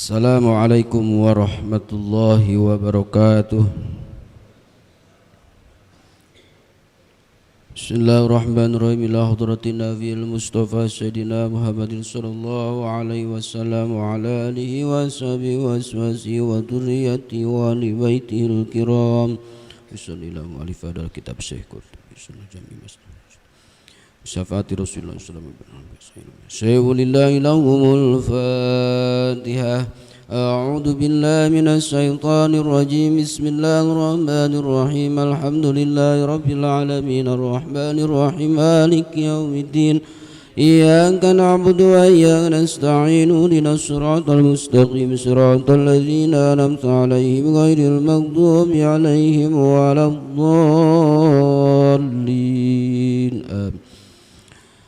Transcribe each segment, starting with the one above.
Assalamualaikum warahmatullahi wabarakatuh. Bismillahirrahmanirrahim. Ila hadratin Nabiil Mustafa Sayyidina Muhammadin sallallahu alaihi wasallam wa ala alihi wa sahbihi wa aswazi wa dhurriyyati wa ali baitihil kiram. Bismillahirrahmanirrahim. Alif adalah kitab Syekh Qurtubi. Syafaati Rasulullah sallallahu alaihi wasallam. Syai'ulillahi lahumul Fatihah. A'udzu billahi minasy syaithanir rajim. Bismillahirrahmanirrahim. Alhamdulillahi rabbil alamin arrahmanir rahim maliki yaumiddin. Iyyaka na'budu wa iyyaka nasta'in ihdinas siratal mustaqim siratal ladzina an'amta 'alaihim ghairil maghdubi 'alaihim waladdallin. Amin.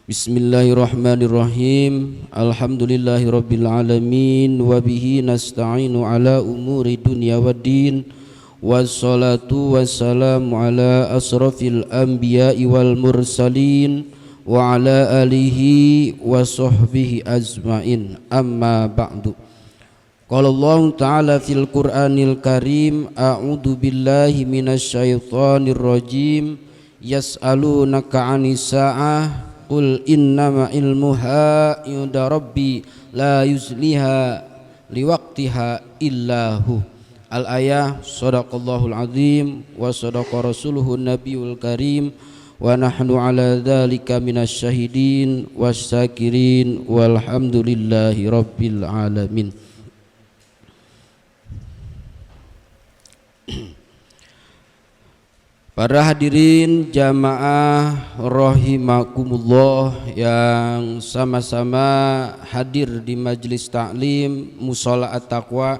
Bismillahirrahmanirrahim. Alhamdulillahirabbil alamin wa bihi nasta'inu ala umuri dunya waddin. Wassalatu wassalamu ala asrafil anbiya'i wal mursalin wa ala alihi wa sahbihi ajmain. Amma ba'du. Qala Allah ta'ala fil Qur'anil Karim, a'udzu billahi minasy syaithanir rajim. Yas'alunaka 'anis sa'ah qul innama ilmuha inda rabbi la yuzliha liwaqtiha illahu. Al-ayah. Sadaqallahul azim wa sadaqa rasuluhun nabiyul karim wa nahnu ala dhalika minasy syahidin wasyakirin walhamdulillahi rabbil alamin. Para hadirin jamaah rahimakumullah yang sama-sama hadir di majlis taklim Mushola At-Taqwa.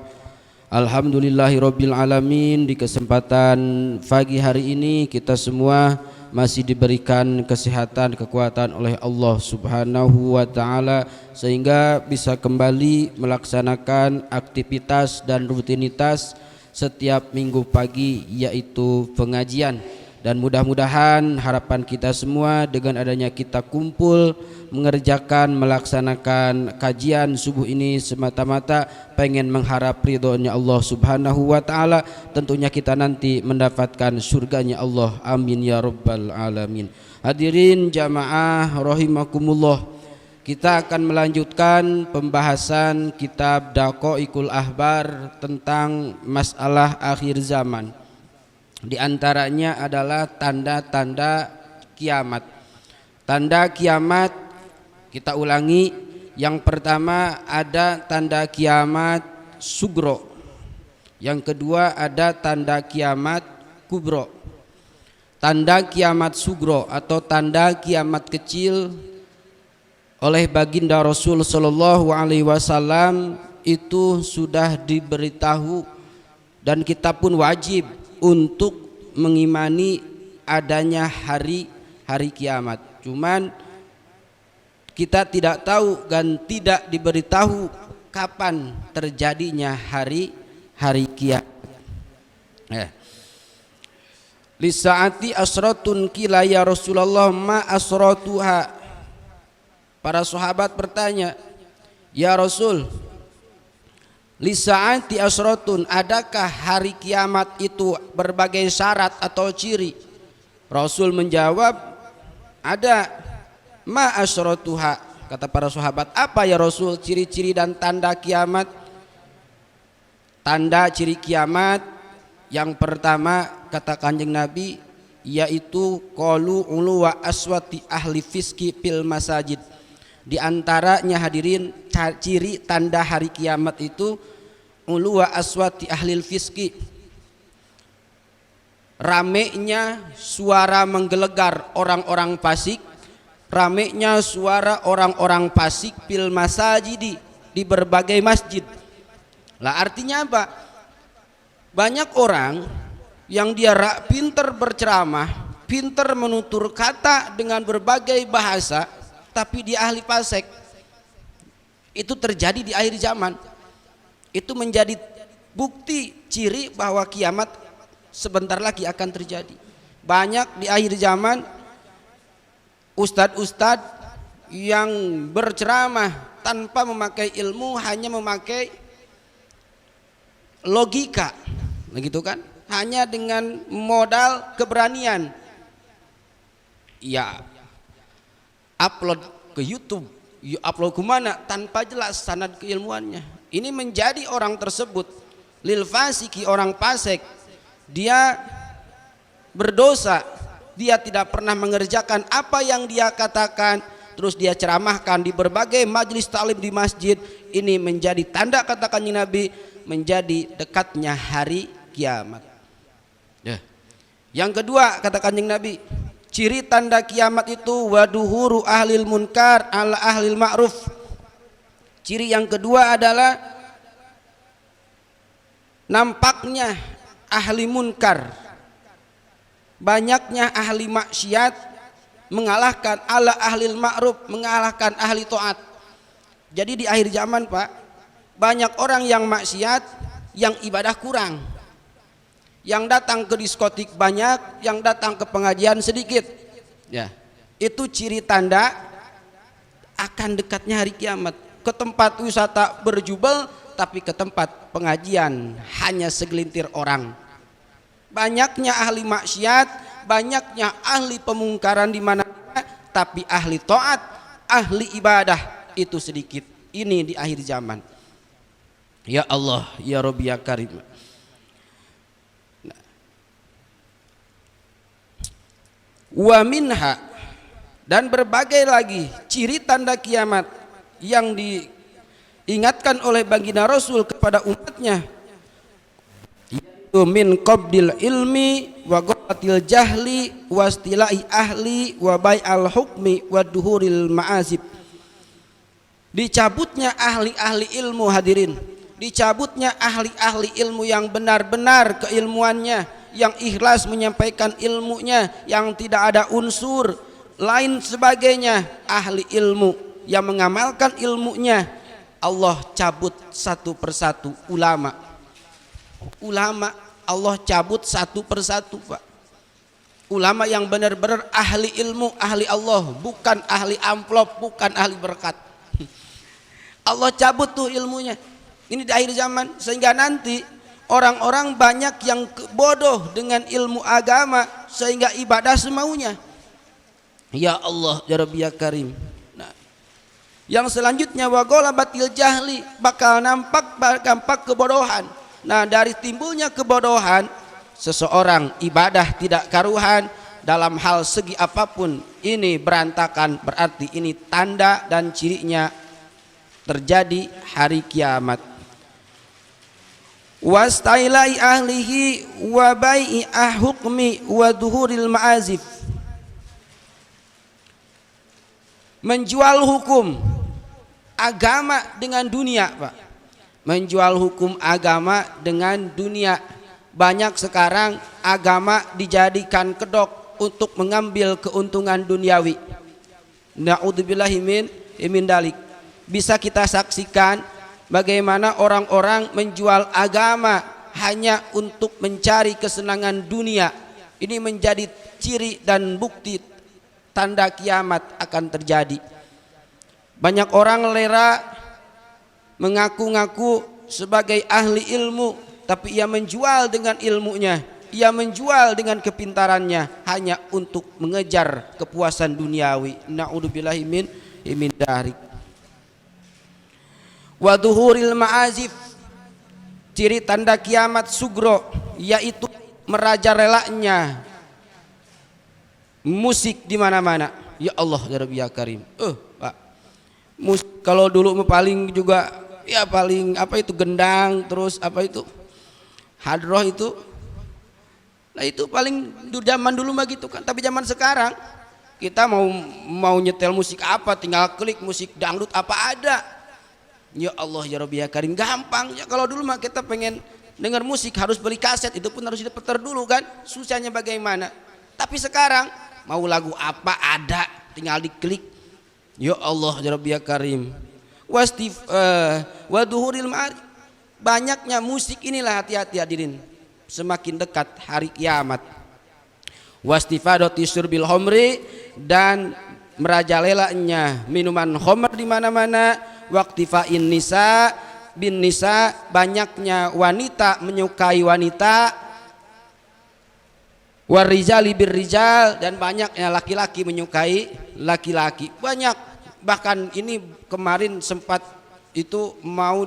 Alhamdulillahirabbil alamin, di kesempatan pagi hari ini kita semua masih diberikan kesehatan, kekuatan oleh Allah Subhanahu wa taala sehingga bisa kembali melaksanakan aktivitas dan rutinitas setiap minggu pagi, yaitu pengajian. Dan mudah-mudahan harapan kita semua dengan adanya kita kumpul mengerjakan, melaksanakan kajian subuh ini semata-mata pengen mengharap ridhonya Allah Subhanahu wa ta'ala, tentunya kita nanti mendapatkan surganya Allah. Amin ya rabbal alamin. Hadirin jamaah rahimakumullah, kita akan melanjutkan pembahasan kitab Daqaiqul Ahbar tentang masalah akhir zaman. Di antaranya adalah tanda-tanda kiamat. Tanda kiamat, kita ulangi, yang pertama ada tanda kiamat sugro, yang kedua ada tanda kiamat kubro. Tanda kiamat sugro atau tanda kiamat kecil oleh baginda Rasul sallallahu alaihi wasallam itu sudah diberitahu dan kita pun wajib untuk mengimani adanya hari kiamat. Cuman kita tidak tahu dan tidak diberitahu kapan terjadinya hari kiamat. Li saati asratun qila ya Rasulullah ma asratuha. Para sahabat bertanya, ya Rasul, li saati asratun, adakah hari kiamat itu berbagai syarat atau ciri? Rasul menjawab, ada. Ma asratuha, kata para sahabat, apa ya Rasul ciri-ciri dan tanda kiamat? Tanda ciri kiamat yang pertama, kata Kanjeng Nabi, yaitu qalu ulu wa aswati ahli fiski fil masajid. Di antaranya hadirin ciri tanda hari kiamat itu ulu wa aswati ahlil fiski, ramenya suara menggelegar orang-orang fasik, ramenya suara orang-orang fasik fil masajidi, di berbagai masjid. Lah artinya apa? Banyak orang yang dia pinter berceramah, pinter menutur kata dengan berbagai bahasa, tapi dia ahli fasik. Itu terjadi di akhir zaman. Itu menjadi bukti ciri bahwa kiamat sebentar lagi akan terjadi. Banyak di akhir zaman ustadz-ustadz yang berceramah tanpa memakai ilmu, hanya memakai logika, begitu kan? Hanya dengan modal keberanian, ya upload ke YouTube, you upload ke mana tanpa jelas sanad keilmuannya. Ini menjadi orang tersebut lil fasiki, orang fasik, dia berdosa, dia tidak pernah mengerjakan apa yang dia katakan, terus dia ceramahkan di berbagai majelis taklim di masjid. Ini menjadi tanda, kata Kanjeng Nabi, menjadi dekatnya hari kiamat. Yang kedua, kata Kanjeng Nabi, ciri tanda kiamat itu waduhuru ahlil munkar ala ahlil ma'ruf. Ciri yang kedua adalah nampaknya ahli munkar, banyaknya ahli maksiat mengalahkan ala ahlil ma'ruf, mengalahkan ahli taat. Jadi di akhir zaman, Pak, banyak orang yang maksiat, yang ibadah kurang. Yang datang ke diskotik banyak, yang datang ke pengajian sedikit. Ya, itu ciri tanda akan dekatnya hari kiamat. Ke tempat wisata berjubel, tapi ke tempat pengajian hanya segelintir orang. Banyaknya ahli maksiat, banyaknya ahli pemungkaran di mana-mana, tapi ahli taat, ahli ibadah itu sedikit. Ini di akhir zaman. Ya Allah, ya Rabbi ya Karim. Wa minha, dan berbagai lagi ciri tanda kiamat yang diingatkan oleh baginda Rasul kepada umatnya, yaitu min qabdil ilmi wa ghalatil jahli wastilai ahli wa bai'al hukmi wa duhuril ma'azib. Dicabutnya ahli-ahli ilmu, hadirin, dicabutnya ahli-ahli ilmu yang benar-benar keilmuannya, yang ikhlas menyampaikan ilmunya, yang tidak ada unsur lain sebagainya. Ahli ilmu yang mengamalkan ilmunya, Allah cabut satu persatu. Ulama Allah cabut satu persatu, Pak. Ulama yang benar-benar ahli ilmu, ahli Allah, bukan ahli amplop, bukan ahli berkat. Allah cabut tuh ilmunya. Ini di akhir zaman, sehingga nanti orang-orang banyak yang bodoh dengan ilmu agama, sehingga ibadah semaunya. Ya Allah ya Rabbi ya Karim. Nah, yang selanjutnya wa ghalabatil jahli, bakal nampak kebodohan. Nah, dari timbulnya kebodohan, seseorang ibadah tidak karuhan dalam hal segi apapun, ini berantakan. Berarti ini tanda dan cirinya terjadi hari kiamat. Wastailai ahlihi wa bai'i ahukmi wa duhuril ma'azif. Menjual hukum agama dengan dunia, Pak. Menjual hukum agama dengan dunia. Banyak sekarang agama dijadikan kedok untuk mengambil keuntungan duniawi. Na'udzubillahi min dalik. Bisa kita saksikan bagaimana orang-orang menjual agama hanya untuk mencari kesenangan dunia. Ini menjadi ciri dan bukti tanda kiamat akan terjadi. Banyak orang lera mengaku-ngaku sebagai ahli ilmu, tapi ia menjual dengan ilmunya, ia menjual dengan kepintarannya hanya untuk mengejar kepuasan duniawi. Na'udzubillahi min dzalik. Wa duhuril ma'azif, ciri tanda kiamat sugro, yaitu merajalelanya musik di mana-mana. Ya Allah ya Rabbi ya Karim. Pak, musik kalau dulu paling juga ya paling apa itu gendang, terus apa itu hadroh itu. Nah itu paling zaman dulu mah gitu kan. Tapi zaman sekarang kita mau nyetel musik apa, tinggal klik musik dangdut apa ada. Ya Allah ya Rabbi ya Karim, gampang ya. Kalau dulu mah kita pengen dengar musik harus beli kaset, itu pun harus diputar dulu kan, susahnya bagaimana. Tapi sekarang mau lagu apa ada, tinggal diklik. Ya Allah ya Rabbi ya Karim. Wa duhuril ma'arif, banyaknya musik inilah, hati-hati hadirin, semakin dekat hari kiamat. Wastifadati syurbil homri, dan merajalelanya minuman homer di mana-mana. Waqtifa'in nisa, bin nisa, banyaknya wanita menyukai wanita, warijali bir rijal, dan banyaknya laki-laki menyukai laki-laki. Banyak, bahkan ini kemarin sempat itu mau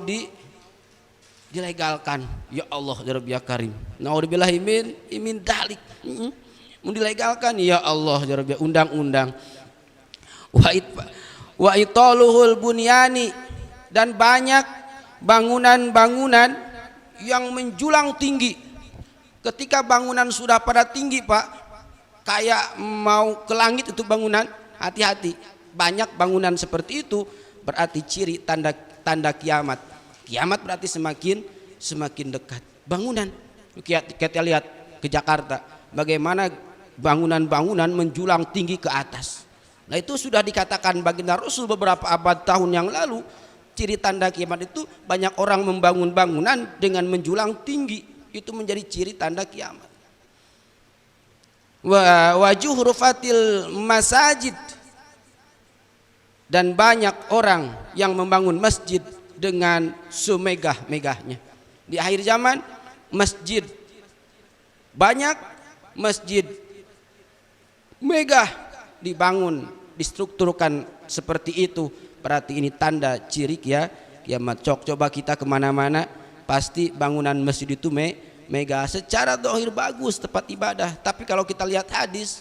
dilegalkan. Ya Allah ya Rabbi ya Karim, naudzubillahi min dalik. Mau dilegalkan, ya Allah ya Rabbi, undang-undang. Wa italuhul bunyani, dan banyak bangunan-bangunan yang menjulang tinggi. Ketika bangunan sudah pada tinggi Pak, kayak mau ke langit itu bangunan, hati-hati. Banyak bangunan seperti itu berarti ciri tanda kiamat. Kiamat berarti semakin dekat. Bangunan, kita lihat ke Jakarta, bagaimana bangunan-bangunan menjulang tinggi ke atas. Nah itu sudah dikatakan baginda Rasul beberapa abad tahun yang lalu. Ciri tanda kiamat itu banyak orang membangun bangunan dengan menjulang tinggi, itu menjadi ciri tanda kiamat. Wa juhrufatil masajid, dan banyak orang yang membangun masjid dengan semegah-megahnya. Di akhir zaman masjid banyak, masjid megah dibangun, distrukturkan seperti itu, berarti ini tanda ciri kiamat. Coba kita kemana-mana pasti bangunan masjid itu megah, secara zahir bagus, tempat ibadah. Tapi kalau kita lihat hadis,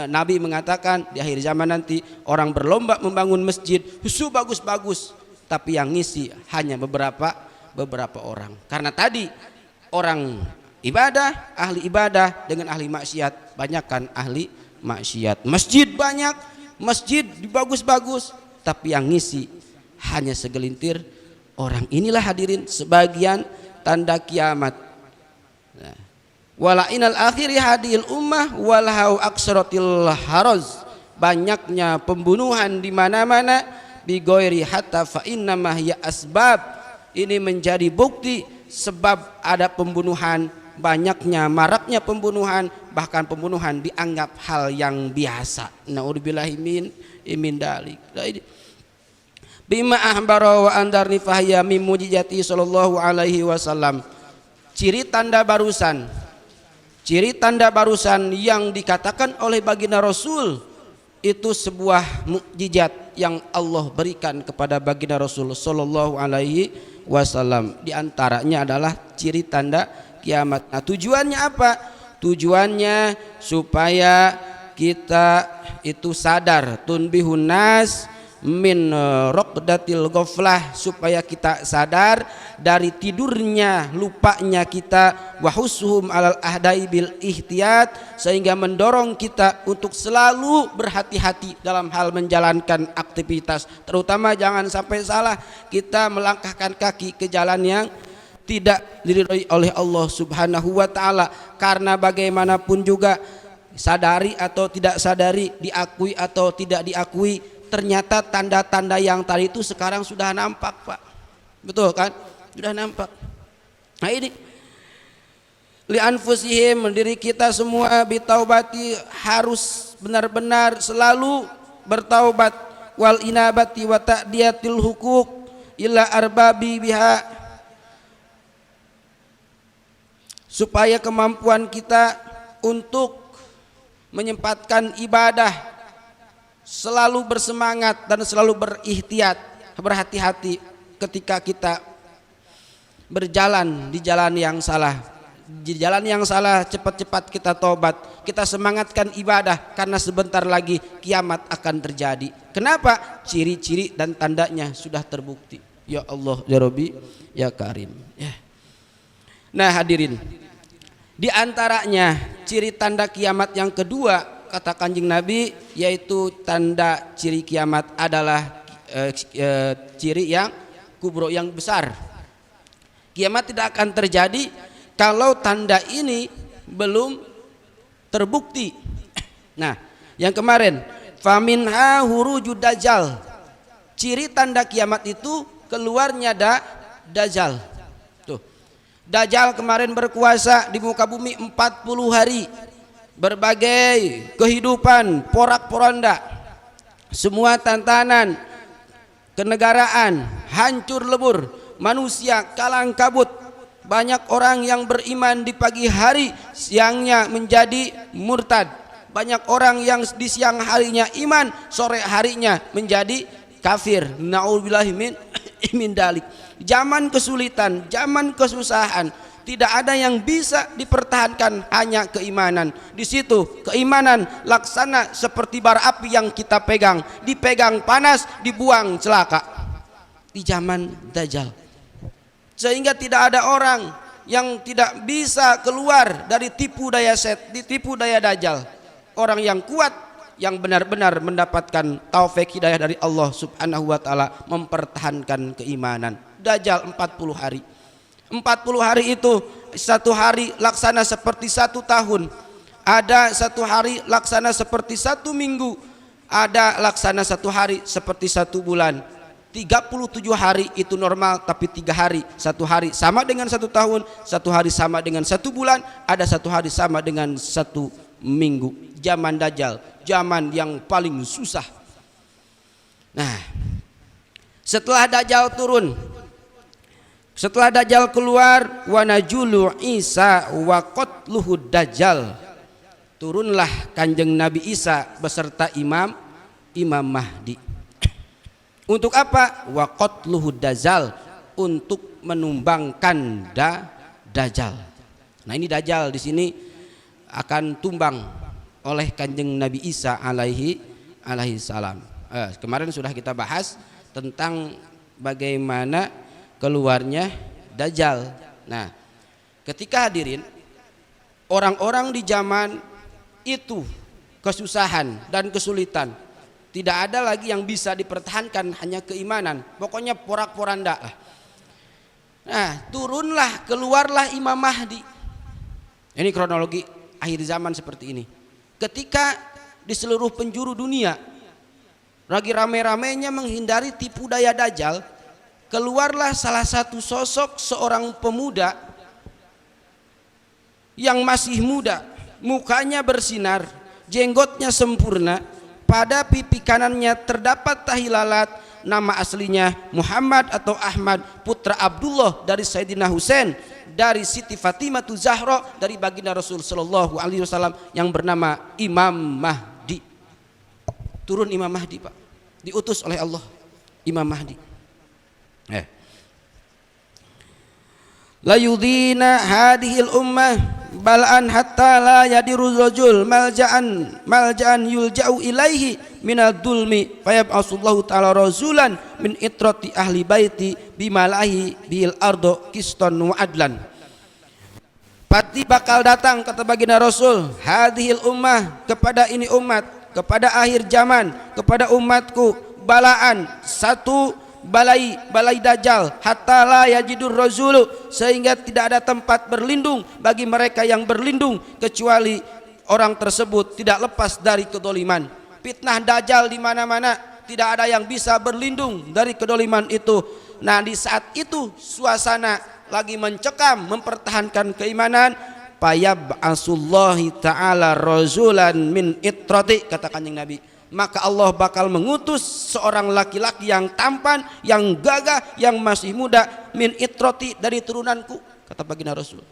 Nabi mengatakan di akhir zaman nanti orang berlomba membangun masjid, bagus-bagus, tapi yang ngisi hanya beberapa orang. Karena tadi orang ibadah, ahli ibadah dengan ahli maksiat, banyakkan ahli maksiat. Masjid banyak, masjid bagus-bagus, tapi yang ngisi hanya segelintir orang. Inilah hadirin sebagian tanda kiamat. Wala inal akhiri hadil ummah walau aksaratil haroz, banyaknya pembunuhan di mana-mana, bigoiri hatta fa innamah ya asbab, ini menjadi bukti sebab ada pembunuhan. Banyaknya maraknya pembunuhan, bahkan pembunuhan dianggap hal yang biasa. Naudzubillahi min dalik. Bima ahbara wa andarni fahya min mujizati sallallahu alaihi wasallam. Ciri tanda barusan yang dikatakan oleh baginda Rasul itu sebuah mukjizat yang Allah berikan kepada baginda Rasul sallallahu alaihi wasallam. Di antaranya adalah ciri tanda kiamat. Nah, tujuannya apa? Tujuannya supaya kita itu sadar, tunbihun nas min raqdatil ghaflah, supaya kita sadar dari tidurnya, lupanya kita, wahussuhum alal ahdai bil ihtiyat, sehingga mendorong kita untuk selalu berhati-hati dalam hal menjalankan aktivitas, terutama jangan sampai salah kita melangkahkan kaki ke jalan yang tidak diridhoi oleh Allah Subhanahu wa taala. Karena bagaimanapun juga, sadari atau tidak sadari, diakui atau tidak diakui, ternyata tanda-tanda yang tadi itu sekarang sudah nampak Pak. Betul kan? Sudah nampak. Nah ini li anfusihim, diri kita semua, bitaubati, harus benar-benar selalu bertaubat, wal inabati wa ta'diyatil hukuk ila arbabi biha, supaya kemampuan kita untuk menyempatkan ibadah selalu bersemangat dan selalu berihtiyat, berhati-hati ketika kita berjalan di jalan yang salah. Di jalan yang salah cepat-cepat kita tobat, kita semangatkan ibadah, karena sebentar lagi kiamat akan terjadi. Kenapa? Ciri-ciri dan tandanya sudah terbukti. Ya Allah ya Rabbi ya Karim ya. Nah hadirin, di antaranya ciri tanda kiamat yang kedua kata Kanjeng Nabi, yaitu tanda ciri kiamat adalah ciri yang kubro, yang besar. Kiamat tidak akan terjadi kalau tanda ini belum terbukti. Nah, yang kemarin faminha hurujud dajjal, ciri tanda kiamat itu keluarnya dajjal. Dajjal kemarin berkuasa di muka bumi 40 hari. Berbagai kehidupan porak-poranda, semua tantangan kenegaraan hancur lebur, manusia kalang kabut. Banyak orang yang beriman di pagi hari, siangnya menjadi murtad. Banyak orang yang di siang harinya iman, sore harinya menjadi kafir. Na'udzubillahi min dalik. Zaman kesulitan, zaman kesusahan, tidak ada yang bisa dipertahankan, hanya keimanan. Di situ keimanan laksana seperti bara api yang kita pegang, dipegang panas, dibuang celaka. Di zaman Dajjal, sehingga tidak ada orang yang tidak bisa keluar dari tipu daya ditipu daya Dajjal. Orang yang kuat, yang benar-benar mendapatkan taufik hidayah dari Allah Subhanahu wa taala, mempertahankan keimanan. Dajjal 40 hari. 40 hari itu, satu hari laksana seperti 1 tahun. Ada satu hari laksana seperti 1 minggu. Ada laksana 1 hari seperti 1 bulan. 37 hari itu normal, tapi 3 hari, 1 hari sama dengan 1 tahun, 1 hari sama dengan 1 bulan, ada 1 hari sama dengan 1 minggu. Zaman Dajjal, zaman yang paling susah. Nah, setelah Dajjal turun, setelah Dajjal keluar, wa najulu Isa wa qatluhu Dajjal, turunlah Kanjeng Nabi Isa beserta Imam Mahdi. Untuk apa? Wa qatluhu Dajjal, untuk menumbangkan Dajjal. Nah, ini Dajjal di sini akan tumbang oleh Kanjeng Nabi Isa alaihi salam. Kemarin sudah kita bahas tentang bagaimana keluarnya Dajjal. Nah, ketika hadirin, orang-orang di zaman itu kesusahan dan kesulitan, tidak ada lagi yang bisa dipertahankan, hanya keimanan. Pokoknya porak-poranda lah. Nah, turunlah, keluarlah Imam Mahdi. Ini kronologi akhir zaman seperti ini. Ketika di seluruh penjuru dunia lagi rame-ramenya menghindari tipu daya Dajjal, keluarlah salah satu sosok seorang pemuda yang masih muda, mukanya bersinar, jenggotnya sempurna, pada pipi kanannya terdapat tahi lalat. Nama aslinya Muhammad atau Ahmad, putra Abdullah dari Sayyidina Husain, dari Siti Fatimah Zahra, dari baginda Rasul sallallahu alaihi wasallam, yang bernama Imam Mahdi. Turun Imam Mahdi, Pak, diutus oleh Allah Imam Mahdi. La yudhina hadhil ummah bal'an hatta la yadiru rajul malja'an yulja'u ilaihi minal dulmi fayab'asullahu ta'ala rasulan min itrati ahli baiti bimalahi bil ardo kiston wa adlan. Pasti bakal datang, kata baginda Rasul, hadhil ummah, kepada ini umat, kepada akhir zaman, kepada umatku, balaan, satu balai Dajjal, hatta la yajidur razulu, sehingga tidak ada tempat berlindung bagi mereka yang berlindung kecuali orang tersebut tidak lepas dari kedoliman. Fitnah Dajjal di mana-mana, tidak ada yang bisa berlindung dari kedoliman itu. Nah, di saat itu suasana lagi mencekam, mempertahankan keimanan, payab'asullahi ta'ala razulan min itrati, kata Kanjeng Nabi, maka Allah bakal mengutus seorang laki-laki yang tampan, yang gagah, yang masih muda, min itrati, dari turunanku, kata baginda Rasul,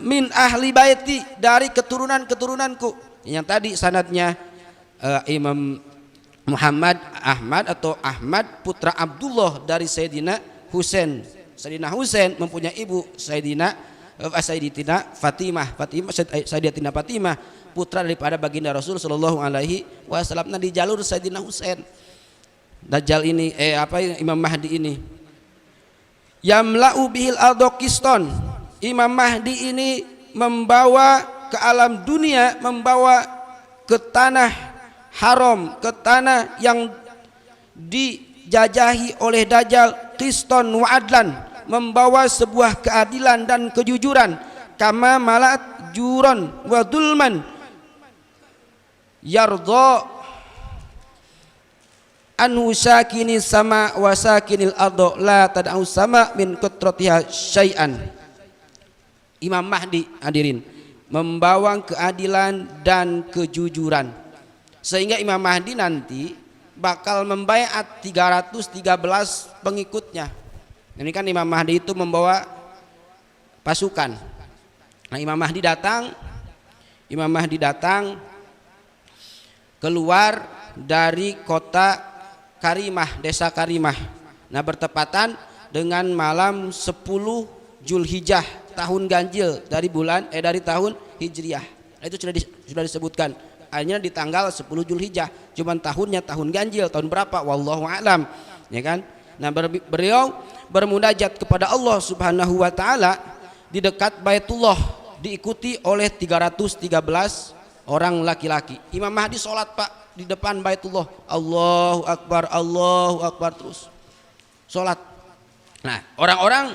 min ahli baiti, dari keturunanku. Yang tadi sanadnya Imam Muhammad Ahmad atau Ahmad putra Abdullah dari Sayyidina Husain. Sayyidina Husain mempunyai ibu Sayyidatina Sayyidatina Fatimah, putra daripada baginda Rasul sallallahu alaihi wasallam. Nah, di jalur Sayyidina Husain, Dajjal ini Imam Mahdi ini, yamla'u bihil ardokiston, Imam Mahdi ini membawa ke alam dunia, membawa ke tanah haram, ke tanah yang dijajahi oleh Dajjal, qiston wa adlan, membawa sebuah keadilan dan kejujuran, kama malat juron wa dulman yardha anhu sakini sama wa sakinil ardo la tad'u sama min kutratiha syai'an. Imam Mahdi, hadirin, membawa keadilan dan kejujuran, sehingga Imam Mahdi nanti bakal membaiat 313 pengikutnya. Ini kan Imam Mahdi itu membawa pasukan. Nah, Imam Mahdi datang keluar dari kota Karimah, desa Karimah. Nah, bertepatan dengan malam 10 Zulhijjah tahun ganjil dari tahun Hijriah. Itu sudah disebutkan. Hanya di tanggal 10 Zulhijjah, cuman tahunnya tahun ganjil, tahun berapa wallahu alam, ya kan? Nah, beliau bermunajat kepada Allah Subhanahu wa taala di dekat Baitullah, diikuti oleh 313 orang laki-laki. Imam Mahdi sholat Pak di depan Baitullah, Allahu Akbar terus sholat. Nah, orang-orang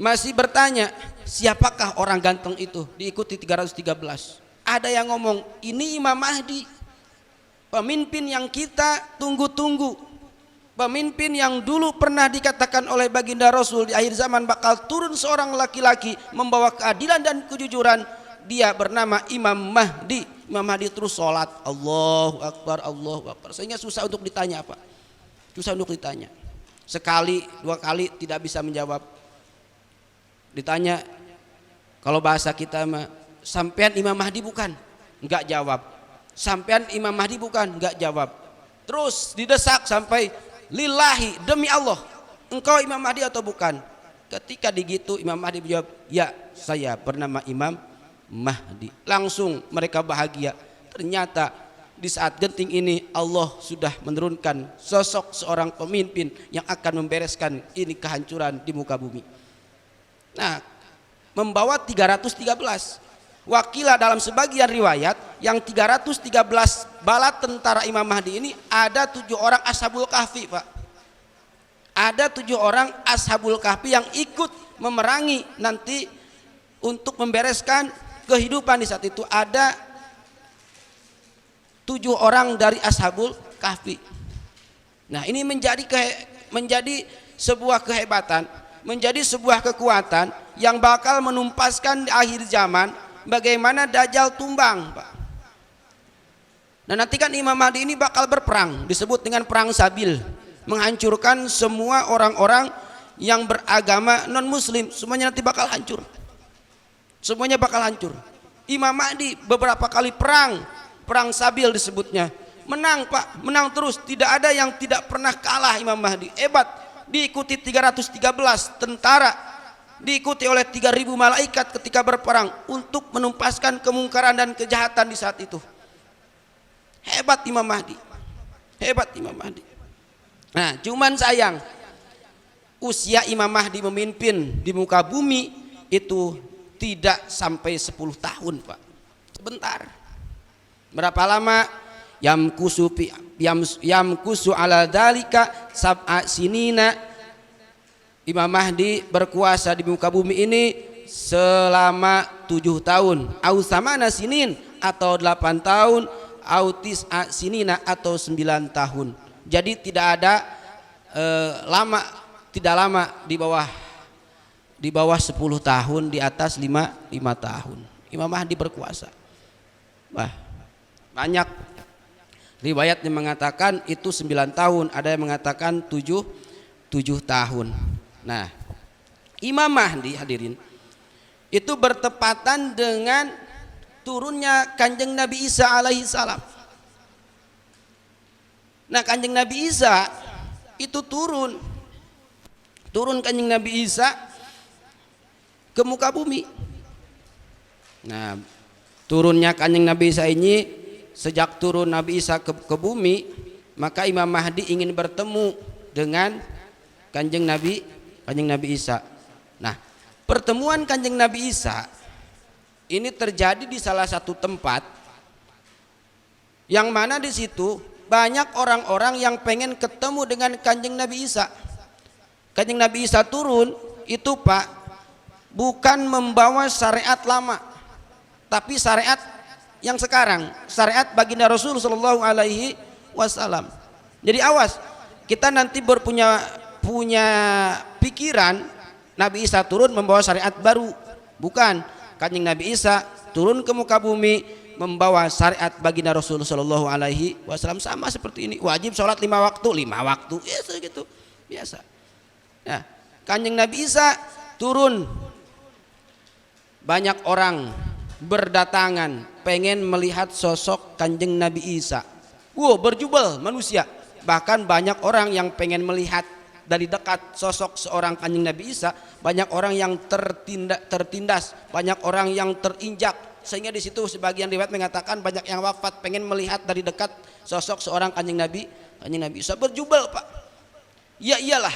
masih bertanya, siapakah orang ganteng itu? Diikuti 313. Ada yang ngomong, ini Imam Mahdi, pemimpin yang kita tunggu-tunggu, pemimpin yang dulu pernah dikatakan oleh baginda Rasul di akhir zaman bakal turun seorang laki-laki membawa keadilan dan kejujuran. Dia bernama Imam Mahdi. Imam Mahdi terus sholat, Allahu Akbar, sehingga susah untuk ditanya Pak, susah untuk ditanya. Sekali dua kali tidak bisa menjawab. Ditanya, kalau bahasa kita mah, sampean Imam Mahdi bukan? Enggak jawab. Sampean Imam Mahdi bukan? Enggak jawab. Terus didesak sampai, lillahi, demi Allah, engkau Imam Mahdi atau bukan? Ketika digitu Imam Mahdi menjawab, ya saya bernama Imam Mahdi. Langsung mereka bahagia. Ternyata di saat genting ini Allah sudah menurunkan sosok seorang pemimpin yang akan membereskan ini kehancuran di muka bumi. Nah, membawa 313. Wakilah dalam sebagian riwayat yang 313 bala tentara Imam Mahdi ini ada 7 orang Ashabul Kahfi Pak. Ada 7 orang Ashabul Kahfi yang ikut memerangi nanti untuk membereskan kehidupan di saat itu. Ada 7 orang dari Ashabul Kahfi. Nah, ini menjadi sebuah kehebatan, menjadi sebuah kekuatan yang bakal menumpaskan di akhir zaman bagaimana Dajjal tumbang Pak. Nah, nanti kan Imam Mahdi ini bakal berperang, disebut dengan perang Sabil, menghancurkan semua orang-orang yang beragama non muslim, semuanya nanti bakal hancur, semuanya bakal hancur. Imam Mahdi beberapa kali perang Sabil disebutnya, menang Pak, menang terus, tidak ada yang tidak pernah kalah. Imam Mahdi hebat, diikuti 313 tentara, diikuti oleh 3.000 malaikat ketika berperang untuk menumpaskan kemungkaran dan kejahatan di saat itu. Hebat Imam Mahdi, hebat Imam Mahdi. Nah, cuman sayang usia Imam Mahdi memimpin di muka bumi itu tidak sampai 10 tahun Pak, sebentar. Berapa lama? Yamkusu ala dalika sab'a sinina. Imam Mahdi berkuasa di muka bumi ini selama 7 tahun, au samana sinin atau 8 tahun, au tis'a sinina atau 9 tahun. Jadi tidak ada tidak lama di bawah 10 tahun, di atas 5 tahun Imam Mahdi berkuasa. Wah, banyak riwayat yang mengatakan itu 9 tahun, ada yang mengatakan 7 tahun. Nah, Imam Mahdi hadirin itu bertepatan dengan turunnya Kanjeng Nabi Isa alaihi salam. Nah, Kanjeng Nabi Isa itu turun Kanjeng Nabi Isa ke muka bumi. Nah, turunnya Kanjeng Nabi Isa ini, sejak turun Nabi Isa ke bumi, maka Imam Mahdi ingin bertemu dengan Kanjeng Nabi Isa. Nah, pertemuan Kanjeng Nabi Isa ini terjadi di salah satu tempat yang mana di situ banyak orang-orang yang pengen ketemu dengan Kanjeng Nabi Isa. Kanjeng Nabi Isa turun itu Pak, bukan membawa syariat lama, tapi syariat yang sekarang, syariat baginda Rasul sallallahu alaihi wasallam. Jadi awas, kita nanti punya pikiran Nabi Isa turun membawa syariat baru. Bukan, Kanjeng Nabi Isa turun ke muka bumi membawa syariat baginda Rasulullah Shallallahu Alaihi Wasallam sama seperti ini. Wajib sholat 5 waktu, ya segitu biasa. Nah, Kanjeng Nabi Isa turun, banyak orang berdatangan pengen melihat sosok Kanjeng Nabi Isa. Wow, berjubel manusia. Bahkan banyak orang yang pengen melihat dari dekat sosok seorang Kanjeng Nabi Isa. Banyak orang yang tertindas, banyak orang yang terinjak, sehingga di situ sebagian riwayat mengatakan banyak yang wafat pengen melihat dari dekat sosok seorang Kanjeng Nabi Isa. Berjubel, Pak. Ya iyalah,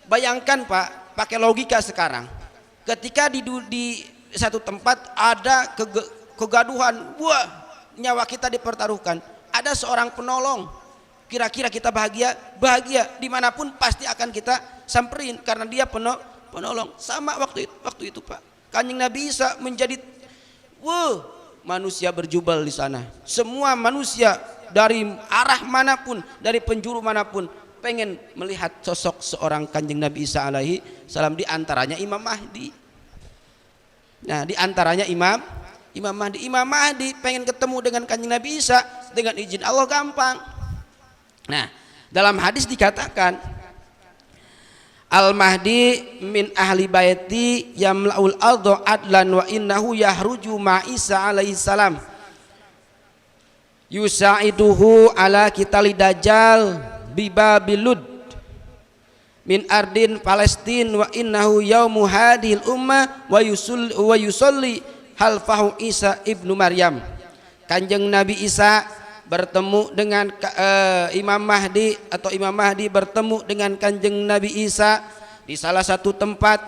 bayangkan Pak, pakai logika sekarang, ketika di satu tempat ada kegaduhan, wah, nyawa kita dipertaruhkan, ada seorang penolong, kira-kira kita bahagia dimanapun pasti akan kita samperin karena dia penolong. Sama waktu itu Pak, Kanjeng Nabi Isa menjadi manusia berjubel di sana. Semua manusia dari arah manapun, dari penjuru manapun pengen melihat sosok seorang Kanjeng Nabi Isa alaihi salam, di antaranya Imam Mahdi. Nah, di antaranya Imam Mahdi pengen ketemu dengan Kanjeng Nabi Isa, dengan izin Allah gampang. Nah, dalam hadis dikatakan Al-Mahdi min ahli baiti yamla'ul ardo adlan wa innahu yahruju ma Isa alaihi salam yusa'iduhu ala kitali dajjal bibabilud min ardin Palestin wa innahu yaumu hadhil ummah wa yusolli halfahu Isa ibnu Maryam. Kanjeng Nabi Isa bertemu dengan Imam Mahdi, atau Imam Mahdi bertemu dengan Kanjeng Nabi Isa di salah satu tempat.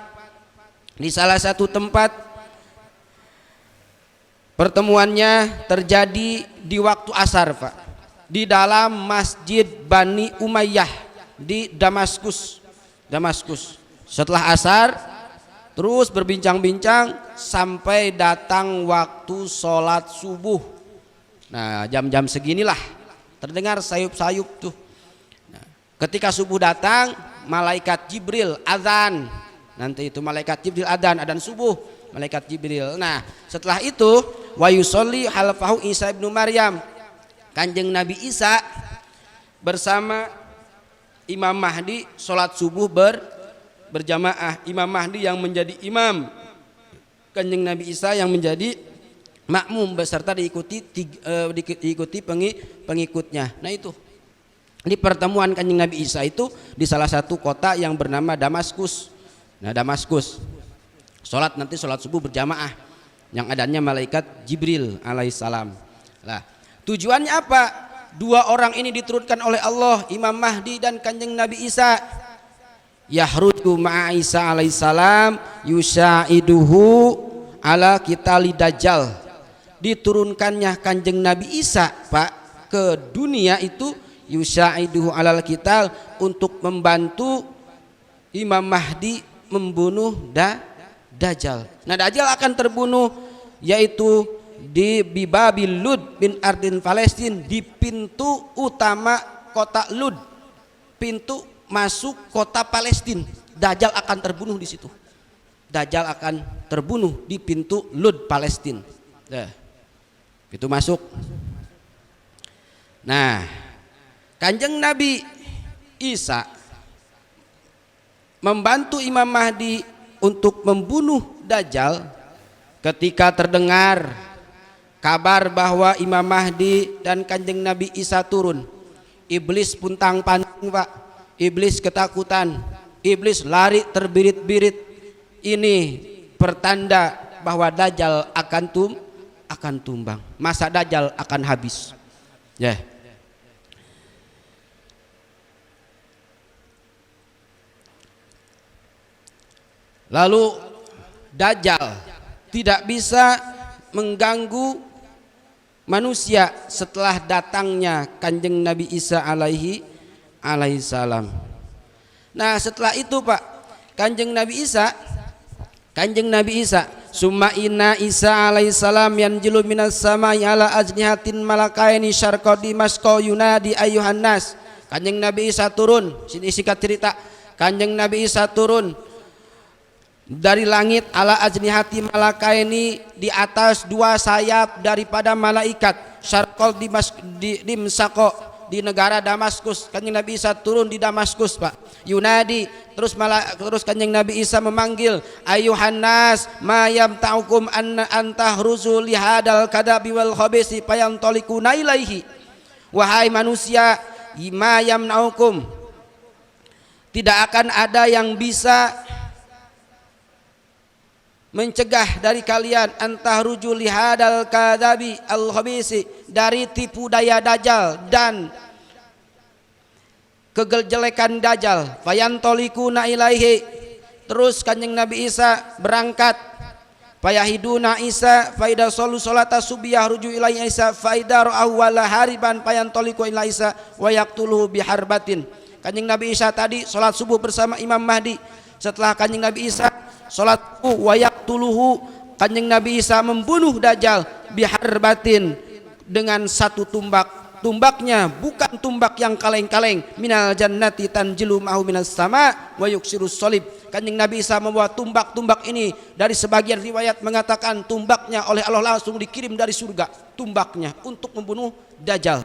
Pertemuannya terjadi di waktu asar, Pak, di dalam Masjid Bani Umayyah di Damaskus. Setelah asar terus berbincang-bincang sampai datang waktu sholat subuh. Nah, jam-jam seginilah terdengar sayup-sayup tuh. Nah, ketika subuh datang, malaikat Jibril adzan. Nanti itu malaikat Jibril adzan subuh, malaikat Jibril. Nah, setelah itu wa yusolli halfahu Isa ibnu Maryam. Kanjeng Nabi Isa bersama Imam Mahdi sholat subuh berjamaah. Imam Mahdi yang menjadi imam, Kanjeng Nabi Isa yang menjadi makmum beserta diikuti pengikutnya. Nah, itu di pertemuan Kanjeng Nabi Isa itu di salah satu kota yang bernama Damaskus. Nah, Damaskus sholat subuh berjamaah yang adanya malaikat Jibril alaihissalam. Nah, tujuannya apa? Dua orang ini diturunkan oleh Allah, Imam Mahdi dan Kanjeng Nabi Isa. Yahruju ma'a Isa alaihissalam yusaiduhu ala kitali dajjal. Diturunkannya Kanjeng Nabi Isa, Pak, ke dunia itu yusaiduhu alal kital, untuk membantu Imam Mahdi membunuh Dajjal. Nah, Dajjal akan terbunuh yaitu di Bibabil Lud bin Ardin Palestin, di pintu utama kota Lud, pintu masuk kota Palestina. Dajjal akan terbunuh di situ. Dajjal akan terbunuh di pintu Lud Palestina. Pintu masuk. Nah, Kanjeng Nabi Isa membantu Imam Mahdi untuk membunuh Dajjal ketika terdengar kabar bahwa Imam Mahdi dan Kanjeng Nabi Isa turun. Iblis puntang-panting, Pak. Iblis ketakutan. Iblis lari terbirit-birit. Ini pertanda bahwa Dajjal akan tumbang. Masa Dajjal akan habis. Ya. Lalu Dajjal tidak bisa mengganggu manusia setelah datangnya Kanjeng Nabi Isa alaihi salam. Nah, setelah itu, Pak, Kanjeng Nabi Isa summa inna Isa alaihi salam yanjilu minas samai ala ajnihatin malakaini syarqa dimasqa yunadi ayyuhan nas. Kanjeng Nabi Isa turun, sini singkat cerita, Kanjeng Nabi Isa turun dari langit ala ajnihati malakaini, di atas dua sayap daripada malaikat. Syarqal di Mesako, di negara Damaskus. Kanjeng Nabi Isa turun di Damaskus, Pak. Yunadi, terus Kanjeng Nabi Isa memanggil, ayuhan nas ma yamta'ukum an antahruzu lihadal kadabi wal khabisi fayantalikuna ilaihi. Wahai manusia, ma yamna'ukum, tidak akan ada yang bisa mencegah dari kalian antahruju lihadal kadabi al khabisi, dari tipu daya dajjal dan kejelekan dajjal. Fayantalikuna ilaihi, terus Kanjeng Nabi Isa berangkat. Fayahiduna Isa faida solu salata subiyah ruju ilaihi Isa faida ra'ahu wala hariban fayantaliku ilaihi Isa wa yaqtuluhu biharbatin. Kanjeng Nabi Isa tadi salat subuh bersama Imam Mahdi. Setelah Kanjeng Nabi Isa salat wa yaqtuluhu, Kanjeng Nabi Isa membunuh dajjal biharbatin, dengan satu tumbak. Tumbaknya bukan tumbak yang kaleng-kaleng, minal jannati tanjilu ma'hu minas sama wa yuksirus solib. Kanjeng Nabi Isa membawa tumbak-tumbak ini, dari sebagian riwayat mengatakan tumbaknya oleh Allah langsung dikirim dari surga, tumbaknya untuk membunuh dajjal.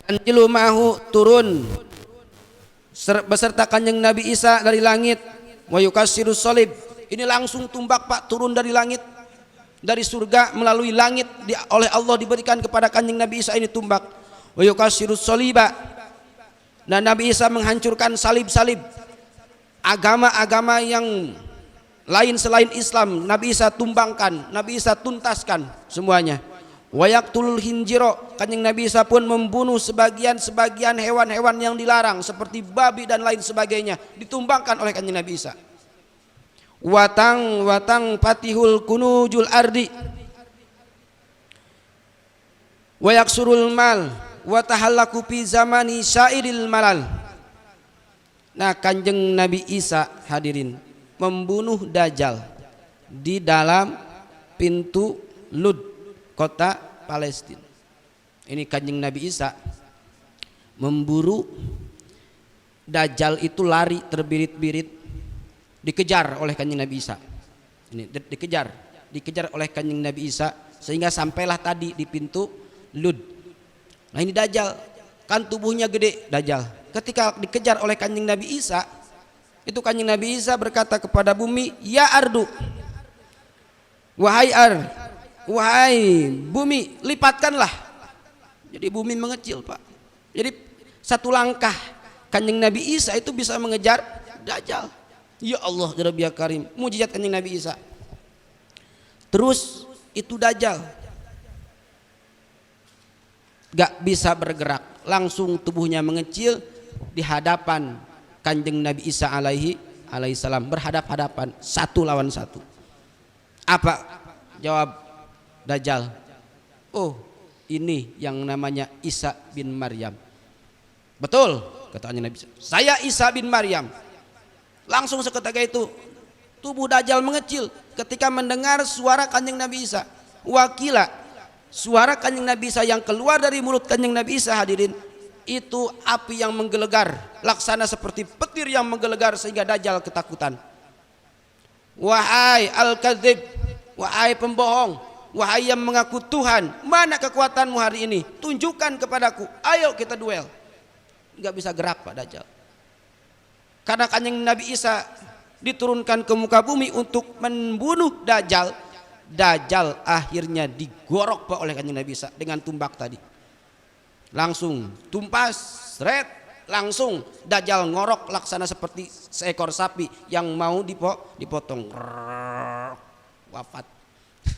Tanjilu ma'hu, turun beserta Kanjeng Nabi Isa dari langit. Wa yuksirus solib, ini langsung tumbak, Pak, turun dari langit, dari surga melalui langit, oleh Allah diberikan kepada Kanjeng Nabi Isa ini tumbak. Wa yukassirus soliba, dan Nabi Isa menghancurkan salib-salib agama-agama yang lain selain Islam. Nabi Isa tumbangkan, Nabi Isa tuntaskan semuanya. Wa yaqtulul hinjiro, Kanjeng Nabi Isa pun membunuh sebagian hewan-hewan yang dilarang seperti babi dan lain sebagainya, ditumbangkan oleh Kanjeng Nabi Isa. Watang patihul kunujul ardi wa yaksurul mal wa tahallaku fi zamani syairil malal. Nah, Kanjeng Nabi Isa, hadirin, membunuh dajjal di dalam pintu Lud, kota Palestina. Ini Kanjeng Nabi Isa memburu dajjal itu, lari terbirit-birit, dikejar oleh Kanjeng Nabi Isa. Ini dikejar oleh Kanjeng Nabi Isa sehingga sampailah tadi di pintu Lud. Nah, ini dajjal, kan tubuhnya gede dajjal. Ketika dikejar oleh Kanjeng Nabi Isa, itu Kanjeng Nabi Isa berkata kepada bumi, ya ardu, wahai bumi, lipatkanlah. Jadi bumi mengecil, Pak. Jadi satu langkah Kanjeng Nabi Isa itu bisa mengejar dajjal. Ya Allah, ya Rabbi ya Karim, mujizat Kanjeng Nabi Isa. Terus itu dajjal gak bisa bergerak, langsung tubuhnya mengecil di hadapan Kanjeng Nabi Isa alaihi salam, berhadap-hadapan, satu lawan satu. Apa jawab dajjal? Oh, ini yang namanya Isa bin Maryam. Betul, katanya Nabi Isa, saya Isa bin Maryam. Langsung seketika itu tubuh dajjal mengecil ketika mendengar suara Kanjeng Nabi Isa. Wakila, suara Kanjeng Nabi Isa yang keluar dari mulut Kanjeng Nabi Isa, hadirin, itu api yang menggelegar, laksana seperti petir yang menggelegar sehingga dajjal ketakutan. Wahai al-kadzib, wahai pembohong, wahai yang mengaku Tuhan, mana kekuatanmu hari ini? Tunjukkan kepadaku, ayo kita duel. Enggak bisa gerak, Pak, dajjal. Karena Kanjeng Nabi Isa diturunkan ke muka bumi untuk membunuh dajjal. Dajjal akhirnya digorok, Pak, oleh Kanjeng Nabi Isa dengan tumbak tadi. Langsung tumpas, seret, langsung dajjal ngorok laksana seperti seekor sapi yang mau dipotong. Wafat.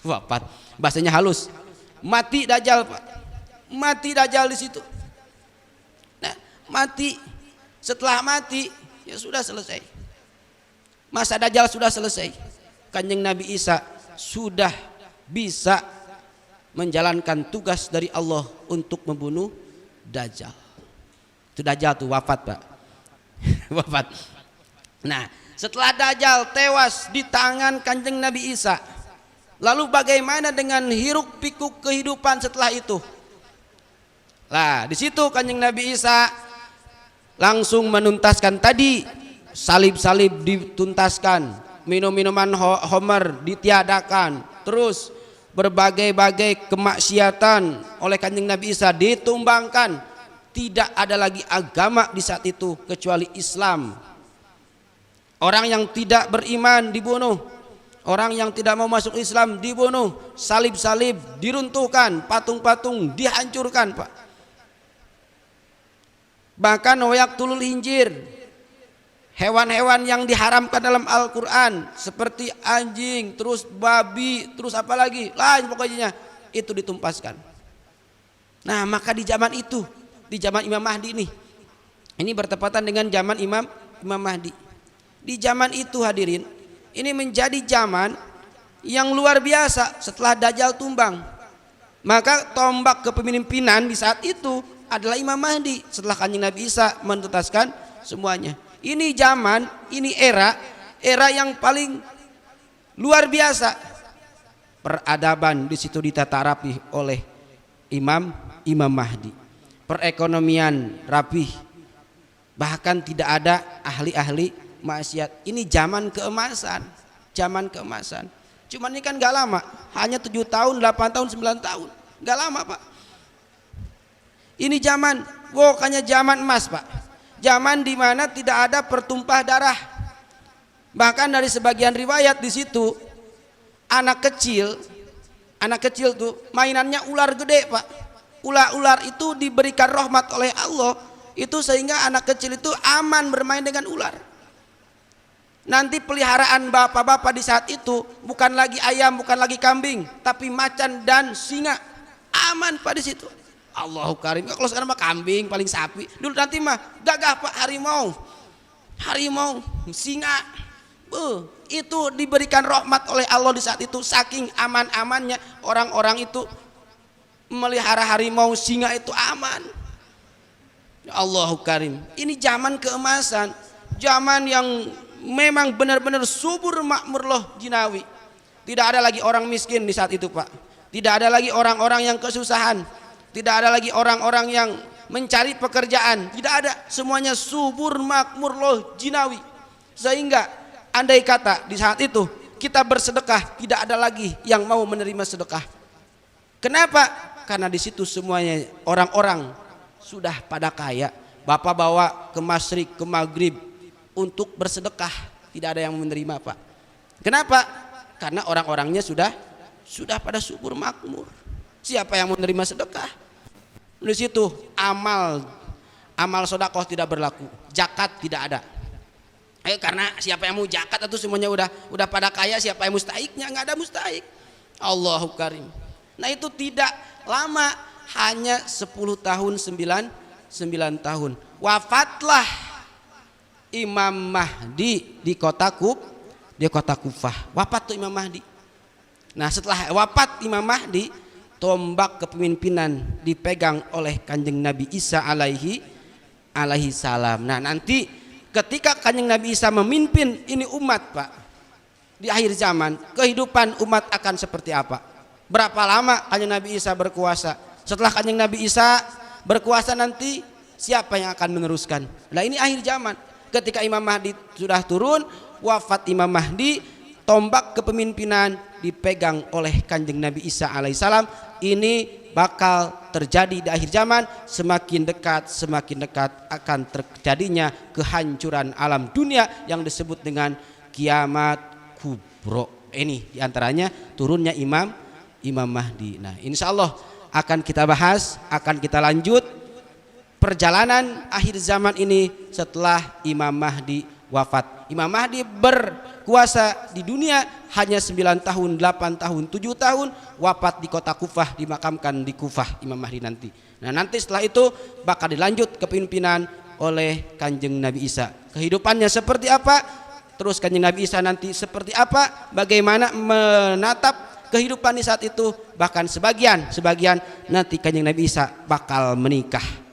Wafat. Bahasanya halus. Mati dajjal, Pak. Mati dajjal di situ. Nah, mati. Setelah mati, ya sudah selesai. Masa dajjal sudah selesai. Kanjeng Nabi Isa sudah bisa menjalankan tugas dari Allah untuk membunuh dajjal. Itu dajjal tuh wafat, Pak. Wafat. Nah, setelah dajjal tewas di tangan Kanjeng Nabi Isa, lalu bagaimana dengan hiruk pikuk kehidupan setelah itu? Lah, di situ Kanjeng Nabi Isa langsung menuntaskan tadi salib-salib dituntaskan, minum-minuman homer ditiadakan, terus berbagai-bagai kemaksiatan oleh Kanjeng Nabi Isa ditumbangkan. Tidak ada lagi agama di saat itu kecuali Islam. Orang yang tidak beriman dibunuh, orang yang tidak mau masuk Islam dibunuh, salib-salib diruntuhkan, patung-patung dihancurkan, Pak. Bahkan wayaqtulul hinjir, hewan-hewan yang diharamkan dalam Al-Quran seperti anjing, terus babi, terus apa lagi, lain pokoknya itu ditumpaskan. Nah, maka di zaman itu, di zaman Imam Mahdi ini bertepatan dengan zaman Imam Mahdi. Di zaman itu hadirin, ini menjadi zaman yang luar biasa setelah Dajjal tumbang. Maka tombak kepemimpinan di saat itu adalah Imam Mahdi setelah Kanjeng Nabi Isa menuntaskan semuanya. Ini zaman, ini era yang paling luar biasa. Peradaban di situ ditata rapi oleh Imam Mahdi. Perekonomian rapih. Bahkan tidak ada ahli-ahli maksiat. Ini zaman keemasan, zaman keemasan. Cuman ini kan gak lama, hanya 7 tahun, 8 tahun, 9 tahun, gak lama, Pak. Ini zaman, pokoknya zaman emas, Pak. Zaman dimana tidak ada pertumpah darah. Bahkan dari sebagian riwayat di situ, anak kecil tuh mainannya ular gede, Pak. Ular itu diberikan rahmat oleh Allah, itu sehingga anak kecil itu aman bermain dengan ular. Nanti peliharaan bapak-bapak di saat itu bukan lagi ayam, bukan lagi kambing, tapi macan dan singa. Aman, Pak, di situ. Allahu karim. Kalau sekarang mah kambing, paling sapi. Dulu nanti mah gagah, Pak, harimau, singa. Itu diberikan rahmat oleh Allah di saat itu. Saking aman-amannya orang-orang itu melihara harimau, singa itu aman. Allahu karim. Ini zaman keemasan, zaman yang memang benar-benar subur makmur loh jinawi. Tidak ada lagi orang miskin di saat itu, Pak. Tidak ada lagi orang-orang yang kesusahan. Tidak ada lagi orang-orang yang mencari pekerjaan. Tidak ada, semuanya subur makmur loh jinawi. Sehingga andai kata di saat itu kita bersedekah, tidak ada lagi yang mau menerima sedekah. Kenapa? Karena di situ semuanya orang-orang sudah pada kaya. Bapak bawa ke masyrik, ke maghrib untuk bersedekah, tidak ada yang menerima, Pak. Kenapa? Karena orang-orangnya sudah pada subur makmur. Siapa yang menerima sedekah? Di situ amal sedekah tidak berlaku, zakat tidak ada. Karena siapa yang mau zakat itu semuanya udah pada kaya, siapa yang mustahiknya? Nggak ada mustahik. Allahu karim. Nah, itu tidak lama, hanya 10 tahun, 9 tahun. Wafatlah Imam Mahdi di kota Kufah. Wafat tuh Imam Mahdi. Nah, setelah wafat Imam Mahdi, tombak kepemimpinan dipegang oleh Kanjeng Nabi Isa alaihi salam. Nah, nanti ketika Kanjeng Nabi Isa memimpin ini umat, Pak, di akhir zaman, kehidupan umat akan seperti apa? Berapa lama Kanjeng Nabi Isa berkuasa? Setelah Kanjeng Nabi Isa berkuasa nanti siapa yang akan meneruskan? Nah, ini akhir zaman. Ketika Imam Mahdi sudah turun, wafat Imam Mahdi, tombak kepemimpinan dipegang oleh Kanjeng Nabi Isa alaihissalam. Ini bakal terjadi di akhir zaman. Semakin dekat akan terjadinya kehancuran alam dunia yang disebut dengan kiamat kubro. Ini diantaranya turunnya Imam Mahdi. Nah, insya Allah akan kita bahas, akan kita lanjut perjalanan akhir zaman ini setelah Imam Mahdi wafat. Imam Mahdi berkuasa di dunia hanya 9 tahun, 8 tahun, 7 tahun, wafat di kota Kufah, dimakamkan di Kufah Imam Mahdi nanti. Nah, nanti setelah itu bakal dilanjut kepemimpinan oleh Kanjeng Nabi Isa. Kehidupannya seperti apa? Terus Kanjeng Nabi Isa nanti seperti apa? Bagaimana menatap kehidupan di saat itu? Bahkan sebagian nanti Kanjeng Nabi Isa bakal menikah.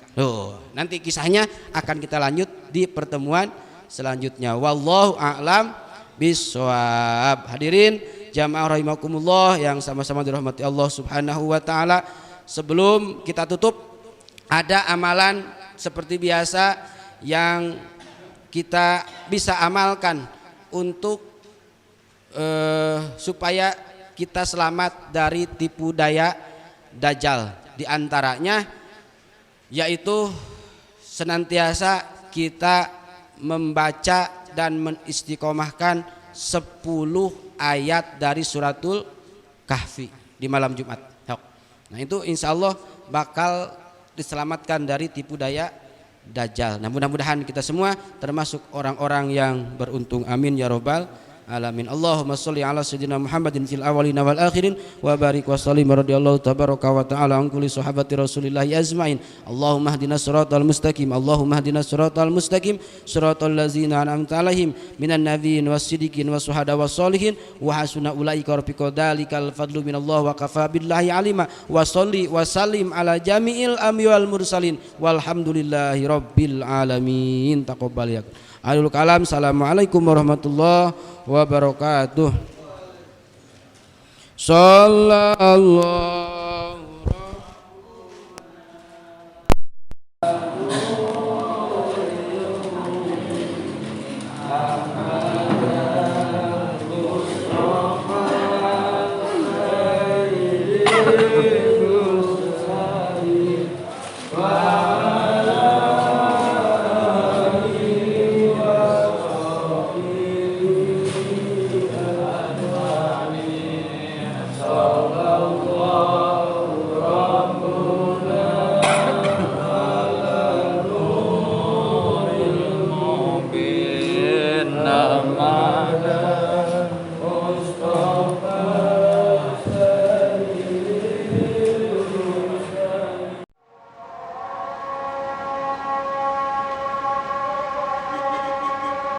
Nanti kisahnya akan kita lanjut di pertemuan selanjutnya. Wallahu a'lam bishawab. Hadirin jamaah rahimakumullah yang sama-sama dirahmati Allah Subhanahu wa taala. Sebelum kita tutup, ada amalan seperti biasa yang kita bisa amalkan untuk supaya kita selamat dari tipu daya Dajjal. Di antaranya yaitu senantiasa kita membaca dan mengistiqomahkan 10 ayat dari suratul Kahfi di malam Jumat. Nah itu insya Allah bakal diselamatkan dari tipu daya Dajjal. Nah mudah-mudahan kita semua termasuk orang-orang yang beruntung. Amin ya robbal alamin. Allahumma sholli ala sayyidina Muhammadin fil awwalina wal akhirin wa barik wa sallim radhiyallahu tabaraka wa ta'ala an kulli sahabati Rasulillah azmain. Allahumma hdinas siratal mustaqim. Allahumma hdinas siratal mustaqim siratal ladzina an'amta 'alaihim minan nabiyyin was-siddiqin was-syuhada was-sholihin wa hasuna ulaika rafiqa dzalikal fadlu minallah wa kafa billahi alima. Wa sholli wa sallim ala jami'il anbiya wal mursalin walhamdulillahi rabbil alamin. Taqabbal ya Ahlul kalam. Assalamualaikum warahmatullahi wabarakatuh. Sallallahu Nama